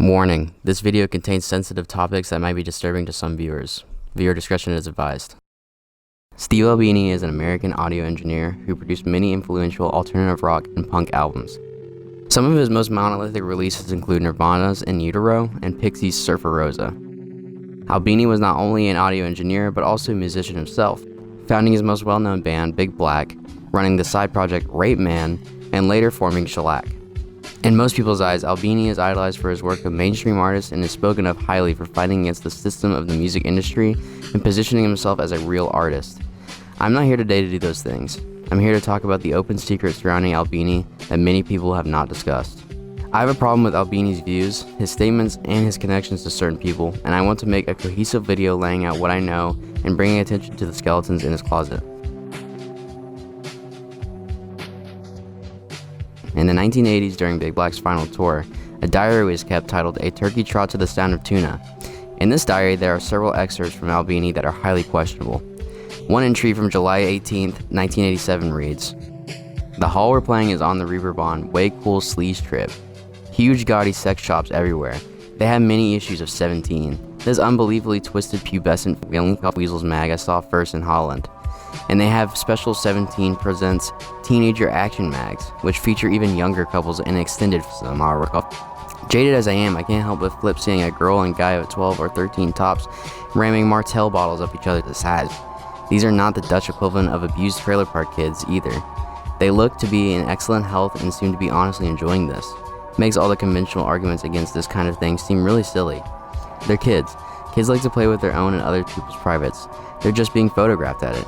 Warning, this video contains sensitive topics that might be disturbing to some viewers. Viewer discretion is advised. Steve Albini is an American audio engineer who produced many influential alternative rock and punk albums. Some of his most monolithic releases include Nirvana's In Utero and Pixies' Surfer Rosa. Albini was not only an audio engineer but also a musician himself, founding his most well-known band, Big Black, running the side project Rape Man, and later forming Shellac. In most people's eyes, Albini is idolized for his work with mainstream artists and is spoken of highly for fighting against the system of the music industry and positioning himself as a real artist. I'm not here today to do those things. I'm here to talk about the open secrets surrounding Albini that many people have not discussed. I have a problem with Albini's views, his statements, and his connections to certain people, and I want to make a cohesive video laying out what I know and bringing attention to the skeletons in his closet. In the 1980s, during Big Black's final tour, a diary was kept titled A Turkey Trot to the Sound of Tuna. In this diary, there are several excerpts from Albini that are highly questionable. One entry from July 18, 1987 reads, "The hall we're playing is on the Reeperbahn, way cool sleaze trip. Huge gaudy sex shops everywhere. They have many issues of 17. This unbelievably twisted pubescent Weasels mag I saw first in Holland. And they have special 17 presents teenager action mags, which feature even younger couples and extended some. Jaded as I am, I can't help but flip seeing a girl and guy of 12 or 13 tops ramming Martell bottles up each other's sides. These are not the Dutch equivalent of abused trailer park kids either. They look to be in excellent health and seem to be honestly enjoying this. Makes all the conventional arguments against this kind of thing seem really silly. They're kids. Kids like to play with their own and other people's privates. They're just being photographed at it.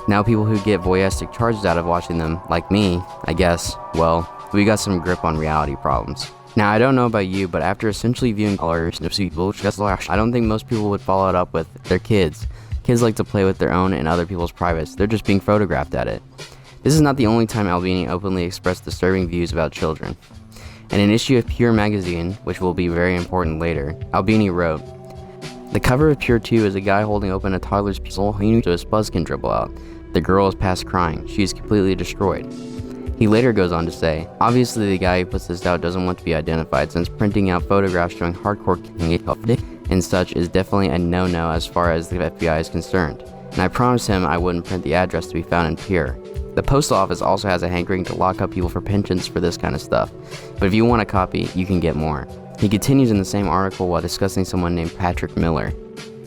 Now people who get voyeuristic charges out of watching them, like me, I guess, well, we got some grip on reality problems. Now I don't know about you, but after essentially viewing colors, I don't think most people would follow it up with, they're kids. Kids like to play with their own and other people's privates, they're just being photographed at it. This is not the only time Albini openly expressed disturbing views about children. In an issue of Pure magazine, which will be very important later, Albini wrote, "The cover of Pure 2 is a guy holding open a toddler's puzzle so his buzz can dribble out. The girl is past crying. She is completely destroyed." He later goes on to say, "Obviously the guy who puts this out doesn't want to be identified since printing out photographs showing hardcore and such is definitely a no-no as far as the FBI is concerned. And I promised him I wouldn't print the address to be found in Pure. The postal office also has a hankering to lock up people for pensions for this kind of stuff. But if you want a copy, you can get more." He continues in the same article while discussing someone named Patrick Miller.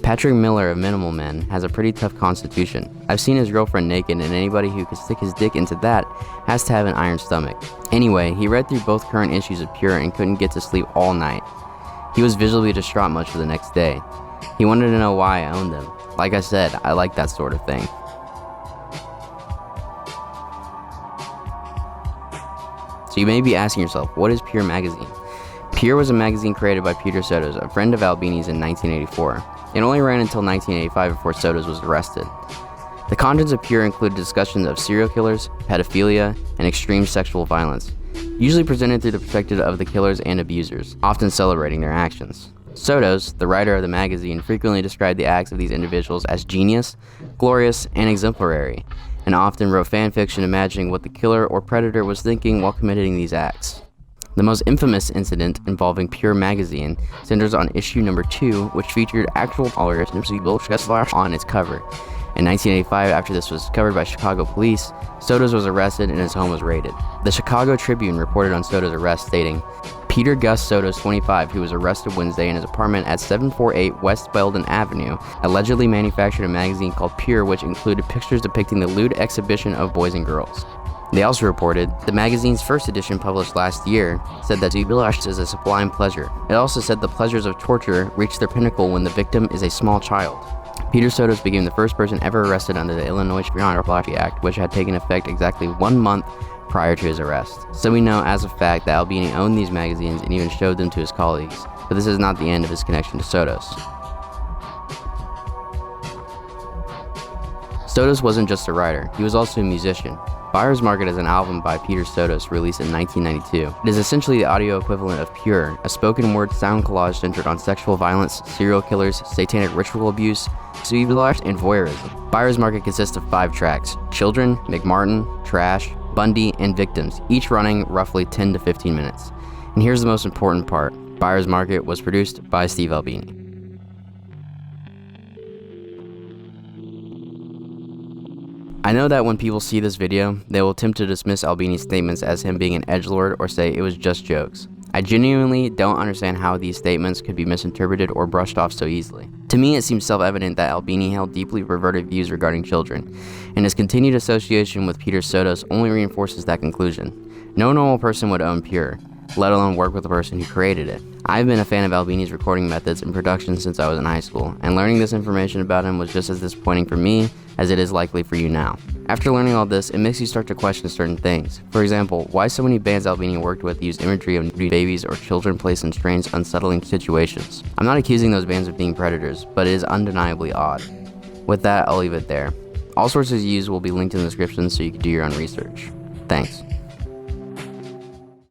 Patrick Miller of Minimal Men has a pretty tough constitution. I've seen his girlfriend naked, and anybody who could stick his dick into that has to have an iron stomach. Anyway, he read through both current issues of Pure and couldn't get to sleep all night. He was visually distraught much for the next day. He wanted to know why I owned them. Like I said, I like that sort of thing. So you may be asking yourself, what is Pure magazine? Pure was a magazine created by Peter Sotos, a friend of Albini's in 1984. It only ran until 1985 before Sotos was arrested. The contents of Pure included discussions of serial killers, pedophilia, and extreme sexual violence, usually presented through the perspective of the killers and abusers, often celebrating their actions. Sotos, the writer of the magazine, frequently described the acts of these individuals as genius, glorious, and exemplary, and often wrote fan fiction imagining what the killer or predator was thinking while committing these acts. The most infamous incident involving Pure magazine centers on issue number 2, which featured actual followers on its cover. In 1985, after this was covered by Chicago police, Sotos was arrested and his home was raided. The Chicago Tribune reported on Sotos' arrest stating, "Peter Gus Sotos, 25, who was arrested Wednesday in his apartment at 748 West Belden Avenue, allegedly manufactured a magazine called Pure which included pictures depicting the lewd exhibition of boys and girls." They also reported, the magazine's first edition published last year said that debauch is a sublime pleasure. It also said the pleasures of torture reach their pinnacle when the victim is a small child. Peter Sotos became the first person ever arrested under the Illinois Espionage Act, which had taken effect exactly 1 month prior to his arrest. So we know as a fact that Albini owned these magazines and even showed them to his colleagues, but this is not the end of his connection to Sotos. Sotos wasn't just a writer, he was also a musician. Buyer's Market is an album by Peter Sotos released in 1992. It is essentially the audio equivalent of Pure, a spoken word sound collage centered on sexual violence, serial killers, satanic ritual abuse, and voyeurism. Buyer's Market consists of 5 tracks: Children, McMartin, Trash, Bundy, and Victims, each running roughly 10 to 15 minutes. And here's the most important part. Buyer's Market was produced by Steve Albini. I know that when people see this video, they will attempt to dismiss Albini's statements as him being an edgelord or say it was just jokes. I genuinely don't understand how these statements could be misinterpreted or brushed off so easily. To me, it seems self-evident that Albini held deeply perverted views regarding children, and his continued association with Peter Sotos only reinforces that conclusion. No normal person would own Pure, let alone work with the person who created it. I've been a fan of Albini's recording methods and production since I was in high school, and learning this information about him was just as disappointing for me as it is likely for you now. After learning all this, it makes you start to question certain things. For example, why so many bands Albini worked with use imagery of nude babies or children placed in strange, unsettling situations. I'm not accusing those bands of being predators, but it is undeniably odd. With that, I'll leave it there. All sources used will be linked in the description so you can do your own research. Thanks.